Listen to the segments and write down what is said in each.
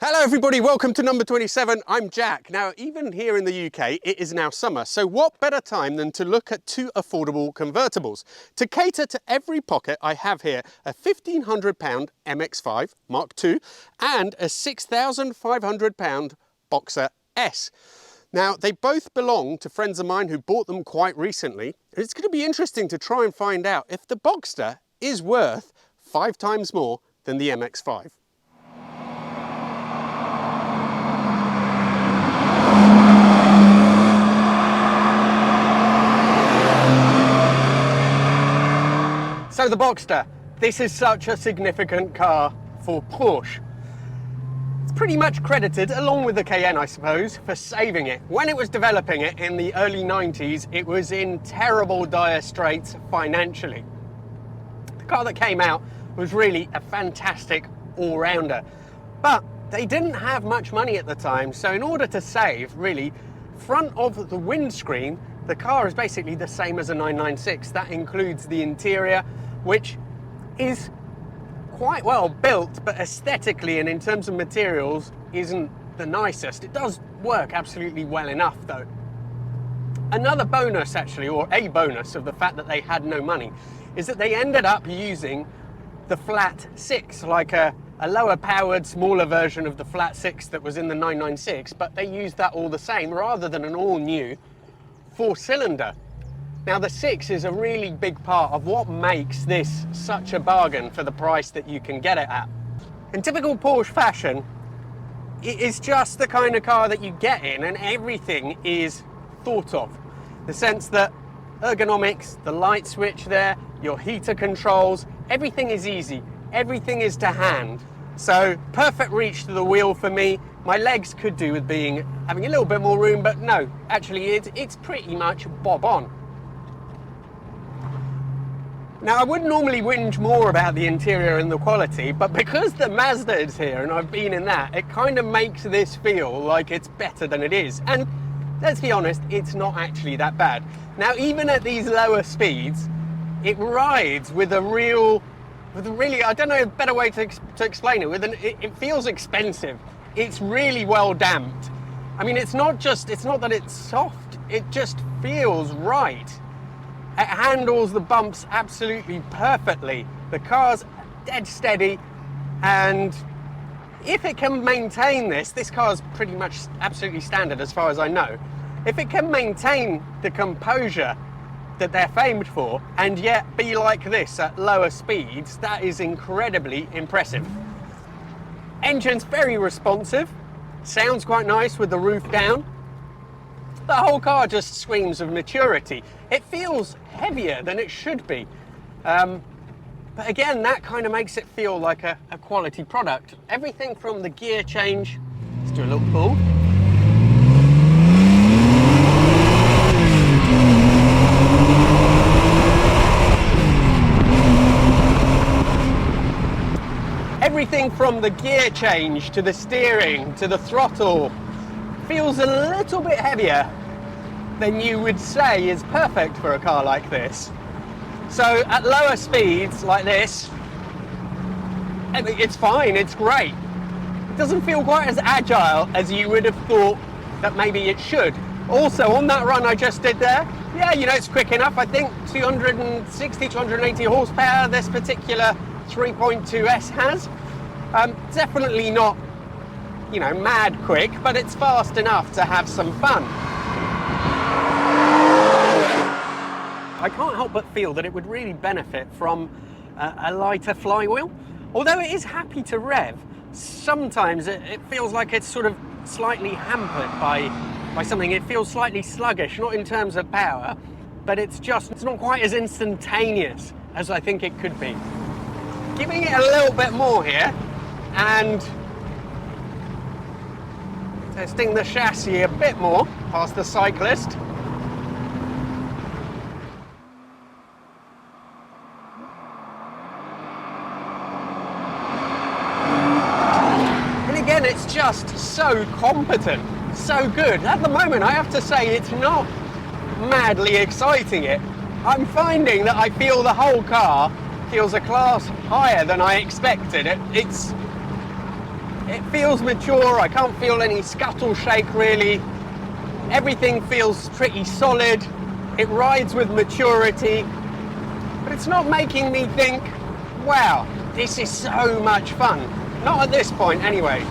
Hello everybody, welcome to number 27. I'm Jack. Now, even here in the UK, it is now summer, so what better time than to look at two affordable convertibles? To cater to every pocket, I have here a £1,500 MX5 Mark II and a £6,500 Boxster S. Now, they both belong to friends of mine who bought them quite recently. It's going to be interesting to try and find out if the Boxster is worth 5 times more than the MX5. So the Boxster, this is such a significant car for Porsche. It's pretty much credited, along with the Cayenne I suppose, for saving it. When it was developing it in the early 90s, it was in terrible dire straits financially. The car that came out was really a fantastic all-rounder, but they didn't have much money at the time, so in order to save, really, front of the windscreen, the car is basically the same as a 996. That includes the interior, which is quite well built, but aesthetically and in terms of materials isn't the nicest. It does work absolutely well enough though. Another bonus actually, or a bonus of the fact that they had no money, is that they ended up using the flat 6, like a lower powered, smaller version of the flat 6 that was in the 996, but they used that all the same rather than an all new 4-cylinder. Now the 6 is a really big part of what makes this such a bargain for the price that you can get it at. In typical Porsche fashion, it is just the kind of car that you get in and everything is thought of. The sense that ergonomics, the light switch there, your heater controls, everything is easy, everything is to hand. So perfect reach to the wheel for me. My legs could do with having a little bit more room, but no, actually it's pretty much bob on. Now, I would normally whinge more about the interior and the quality, but because the Mazda is here and I've been in that, it kind of makes this feel like it's better than it is. And let's be honest, it's not actually that bad. Now, even at these lower speeds, it rides with a really, I don't know a better way to explain it, it feels expensive. It's really well damped. I mean, it's not that it's soft, it just feels right. It handles the bumps absolutely perfectly. The car's dead steady, and if it can maintain this car's pretty much absolutely standard as far as I know. If it can maintain the composure that they're famed for, and yet be like this at lower speeds, that is incredibly impressive. Engine's very responsive, sounds quite nice with the roof down. The whole car just screams of maturity. It feels heavier than it should be. But again, that kind of makes it feel like a quality product. Everything from the gear change, let's do a little pull. Everything from the gear change to the steering to the throttle feels a little bit heavier than you would say is perfect for a car like this. So at lower speeds like this, it's fine, it's great. It doesn't feel quite as agile as you would have thought that maybe it should. Also, on that run I just did there, yeah, you know, it's quick enough. I think 260, 280 horsepower this particular 3.2S has. Definitely not, you know, mad quick, but it's fast enough to have some fun. I can't help but feel that it would really benefit from a lighter flywheel. Although it is happy to rev, sometimes it feels like it's sort of slightly hampered by something. It feels slightly sluggish, not in terms of power, but it's not quite as instantaneous as I think it could be. Giving it a little bit more here, and testing the chassis a bit more past the cyclist. And again, it's just so competent, so good. At the moment, I have to say, it's not madly exciting it. I'm finding that I feel the whole car feels a class higher than I expected. It feels mature, I can't feel any scuttle shake really. Everything feels pretty solid. It rides with maturity, but it's not making me think, wow, this is so much fun. Not at this point anyway.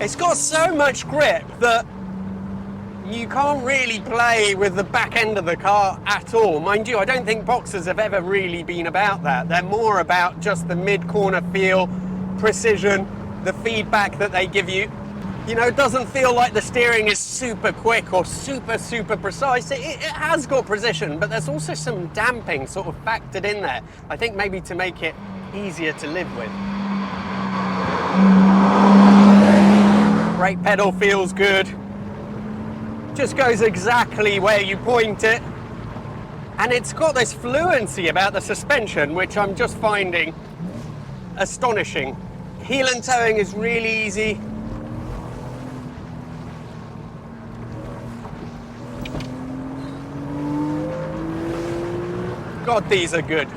It's got so much grip that you can't really play with the back end of the car at all. Mind you, I don't think Boxsters have ever really been about that. They're more about just the mid-corner feel, precision, the feedback that they give you. You know, it doesn't feel like the steering is super quick or super precise. It has got precision, but there's also some damping sort of factored in there. I think maybe to make it easier to live with. Brake pedal feels good. Just goes exactly where you point it. And it's got this fluency about the suspension, which I'm just finding astonishing. Heel and towing is really easy. God, these are good.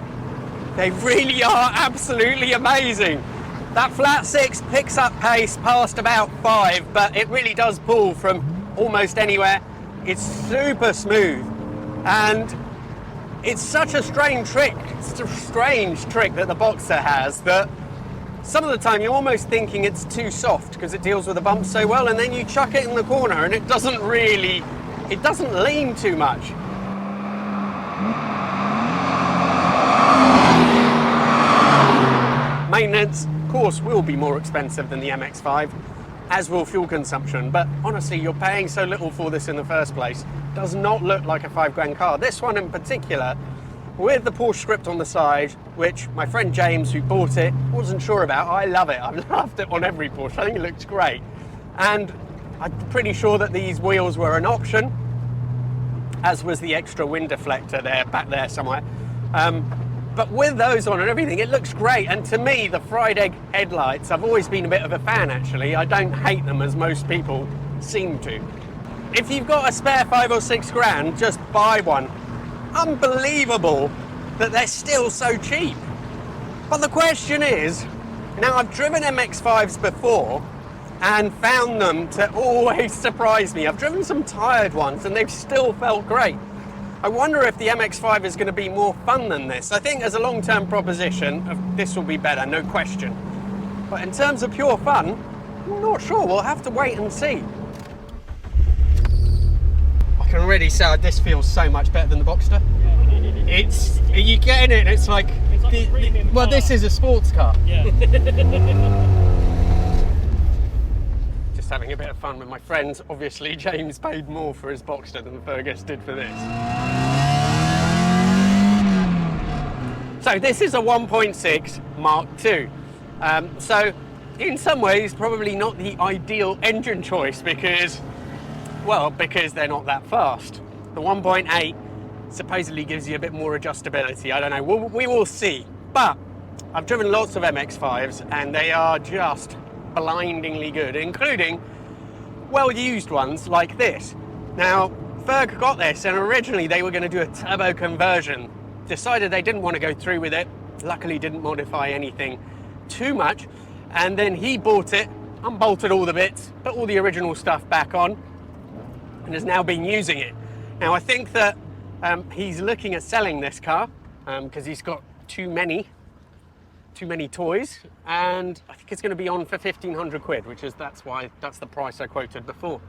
They really are absolutely amazing. That flat 6 picks up pace past about 5, but it really does pull from almost anywhere. It's super smooth, and it's such a strange trick. It's a strange trick that the Boxster has that some of the time you're almost thinking it's too soft because it deals with the bumps so well, and then you chuck it in the corner and it doesn't lean too much. Maintenance, of course, will be more expensive than the MX5, as will fuel consumption, but honestly, you're paying so little for this in the first place. It does not look like a $5 car. This one in particular, with the Porsche script on the side, which my friend James, who bought it, wasn't sure about. I love it. I've loved it on every Porsche. I think it looks great. And I'm pretty sure that these wheels were an option, as was the extra wind deflector there, back there somewhere. But with those on and everything, it looks great. And to me, the fried egg headlights, I've always been a bit of a fan, actually. I don't hate them as most people seem to. If you've got a spare 5 or 6 grand, just buy one. Unbelievable that they're still so cheap. But the question is, now I've driven MX5s before and found them to always surprise me. I've driven some tired ones and they've still felt great. I wonder if the MX5 is going to be more fun than this. I think as a long-term proposition, this will be better, no question. But in terms of pure fun, I'm not sure. We'll have to wait and see. I can already say this feels so much better than the Boxster. Are you getting it? It's like well, this is a sports car. Yeah. Having a bit of fun with my friends. Obviously, James paid more for his Boxster than Fergus did for this. So this is a 1.6 Mark II. So in some ways, probably not the ideal engine choice because they're not that fast. The 1.8 supposedly gives you a bit more adjustability. I don't know, we will see. But I've driven lots of MX5s and they are just blindingly good, including well-used ones like this. Now, Ferg got this, and originally they were going to do a turbo conversion. Decided they didn't want to go through with it. Luckily, didn't modify anything too much. And then he bought it, unbolted all the bits, put all the original stuff back on, and has now been using it. Now, I think that he's looking at selling this car because he's got too many toys, and I think it's going to be on for 1,500 quid, that's the price I quoted before.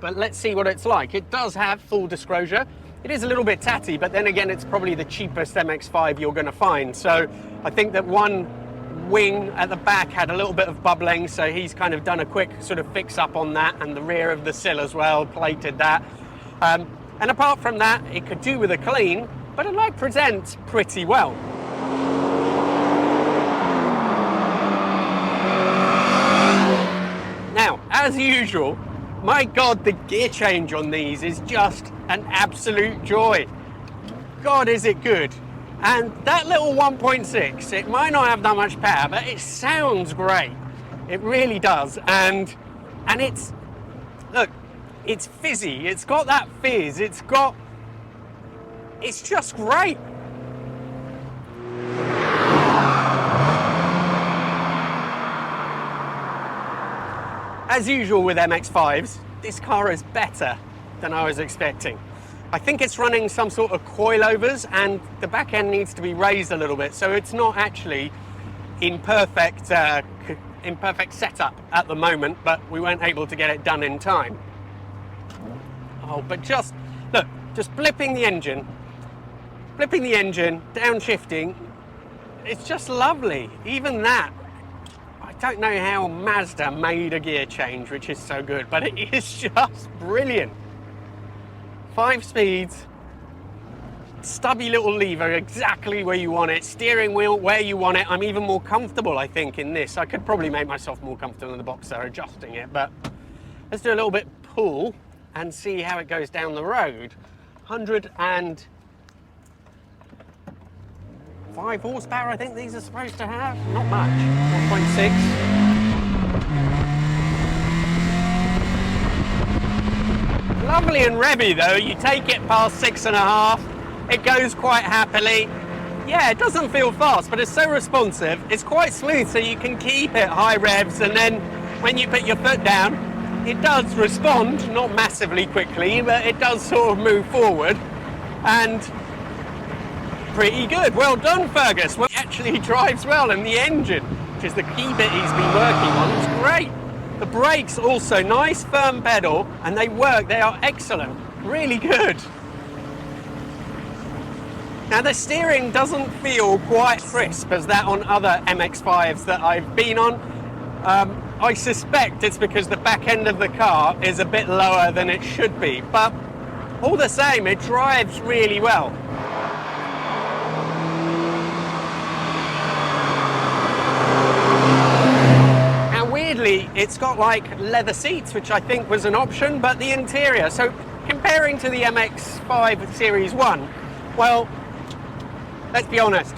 But let's see what it's like. It does have full disclosure. It is a little bit tatty, but then again, it's probably the cheapest MX5 you're going to find. So I think that one wing at the back had a little bit of bubbling, so he's kind of done a quick sort of fix up on that, and the rear of the sill as well, plated that. And apart from that, it could do with a clean, but it presents pretty well. Now, as usual, my God, the gear change on these is just an absolute joy. God, is it good. And that little 1.6, it might not have that much power, but it sounds great. It really does. And it's, look, it's fizzy. It's got that fizz. It's just great. As usual with MX-5s, this car is better than I was expecting. I think it's running some sort of coilovers, and the back end needs to be raised a little bit, so it's not actually in perfect setup at the moment, but we weren't able to get it done in time. Oh, but just look, just blipping the engine, downshifting, it's just lovely. Even that, I don't know how Mazda made a gear change, which is so good, but it is just brilliant. 5 speeds, stubby little lever exactly where you want it, steering wheel where you want it. I'm even more comfortable, I think, in this. I could probably make myself more comfortable in the Boxster adjusting it, but let's do a little bit pull and see how it goes down the road. 105 horsepower, I think these are supposed to have. Not much, 1.6. Lovely and revvy though. You take it past 6.5, it goes quite happily. Yeah, it doesn't feel fast, but it's so responsive. It's quite smooth, so you can keep it high revs, and then when you put your foot down, it does respond, not massively quickly, but it does sort of move forward, and pretty good. Well done, Fergus. Well, it actually drives well, and the engine, which is the key bit he's been working on, is great. The brakes also nice, firm pedal, and they work. They are excellent, really good. Now the steering doesn't feel quite crisp as that on other MX-5s that I've been on. I suspect it's because the back end of the car is a bit lower than it should be, but all the same, it drives really well. It's got like leather seats, which I think was an option, but the interior, so comparing to the MX-5 Series 1, well, let's be honest,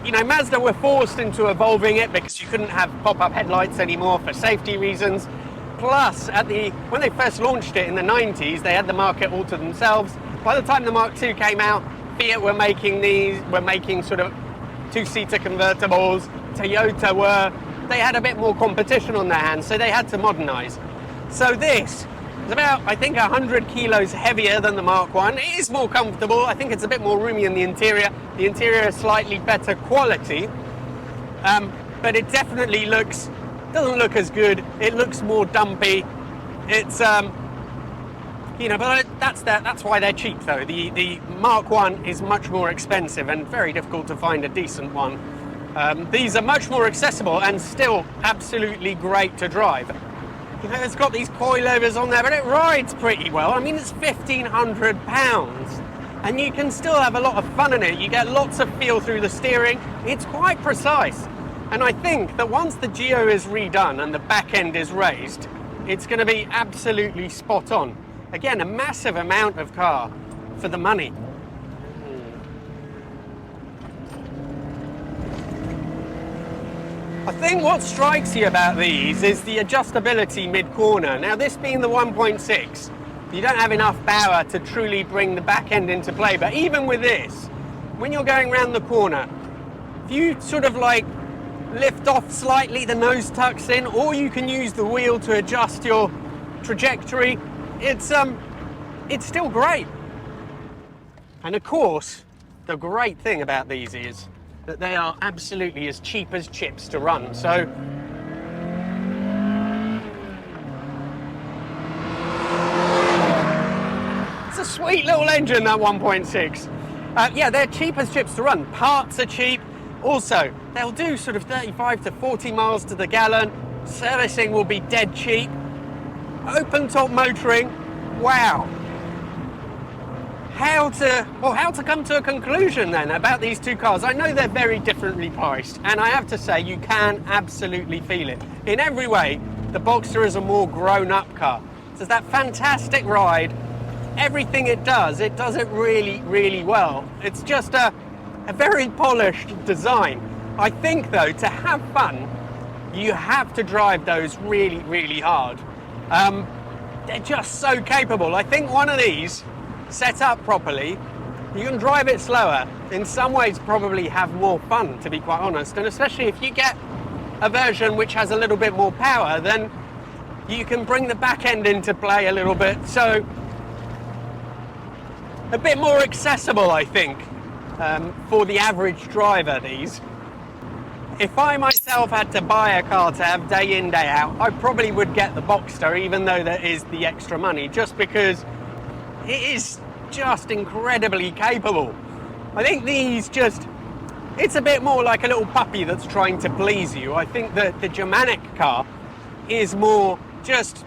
you know, Mazda were forced into evolving it because you couldn't have pop-up headlights anymore for safety reasons. Plus, when they first launched it in the 90s, they had the market all to themselves. By the time the Mark II came out, Fiat were making sort of two-seater convertibles, Toyota they had a bit more competition on their hands, so they had to modernize. So this is about, I think, 100 kilos heavier than the Mark I. It is more comfortable. I think it's a bit more roomy in the interior. The interior is slightly better quality, but it definitely doesn't look as good. It looks more dumpy. It's, you know, but that's why they're cheap though. The Mark I is much more expensive and very difficult to find a decent one. These are much more accessible and still absolutely great to drive. You know, it's got these coilovers on there, but it rides pretty well. I mean, it's £1,500 and you can still have a lot of fun in it. You get lots of feel through the steering. It's quite precise. And I think that once the Geo is redone and the back end is raised, it's going to be absolutely spot on. Again, a massive amount of car for the money. I think what strikes you about these is the adjustability mid-corner. Now, this being the 1.6, you don't have enough power to truly bring the back end into play, but even with this, when you're going around the corner, if you sort of like lift off slightly, the nose tucks in, or you can use the wheel to adjust your trajectory, it's still great. And of course, the great thing about these is that they are absolutely as cheap as chips to run. So it's a sweet little engine, that 1.6. Yeah, they're cheap as chips to run. Parts are cheap. Also, they'll do sort of 35 to 40 miles to the gallon. Servicing will be dead cheap. Open top motoring, wow. How to come to a conclusion then about these two cars? I know they're very differently priced, and I have to say you can absolutely feel it. In every way, the Boxster is a more grown-up car. So that fantastic ride, everything it does it really, really well. It's just a very polished design. I think though, to have fun, You have to drive those really, really hard. They're just so capable. I think one of these, set up properly, you can drive it slower. In some ways, probably have more fun, to be quite honest. And especially if you get a version which has a little bit more power, then you can bring the back end into play a little bit. So a bit more accessible, I think, for the average driver, these. If I myself had to buy a car to have day in, day out, I probably would get the Boxster, even though there is the extra money, just because it is just incredibly capable. I think these just, it's a bit more like a little puppy that's trying to please you. I think that the Germanic car is more just,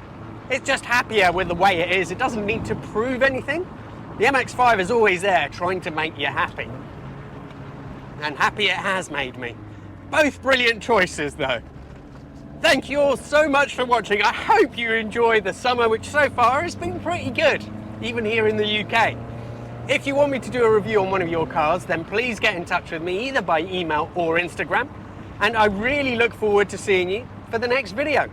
it's just happier with the way it is. It doesn't need to prove anything. The MX5 is always there trying to make you happy. And happy it has made me. Both brilliant choices though. Thank you all so much for watching. I hope you enjoyed the summer, which so far has been pretty good, even here in the UK. If you want me to do a review on one of your cars, then please get in touch with me either by email or Instagram. And I really look forward to seeing you for the next video.